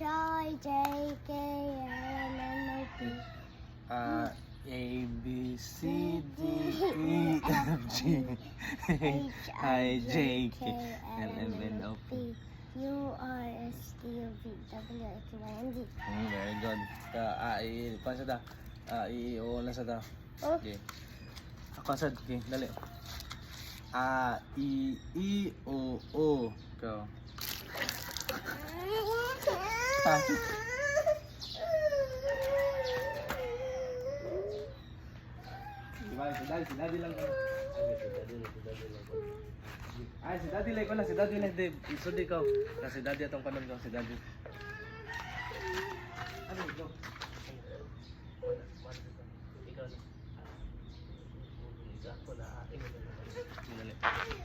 I, J, K, L, M, N, O, P. A, B, C, D, E, F, G, H, I, J, K, L, M, N, O, P. Q, R, S, T, U, V, W, X, Y, and Z. Very good. Kuha sa da. O lang sa da. Oh. Okay. Ako sa, okay, dali. O, Ikaw. Diba, si daddy lang. Ay, si daddy lang ko lang, si daddy lang. Isod ikaw. Si daddy atong kanon ko, si daddy. Ano ito? Ikaw na. Ikaw na.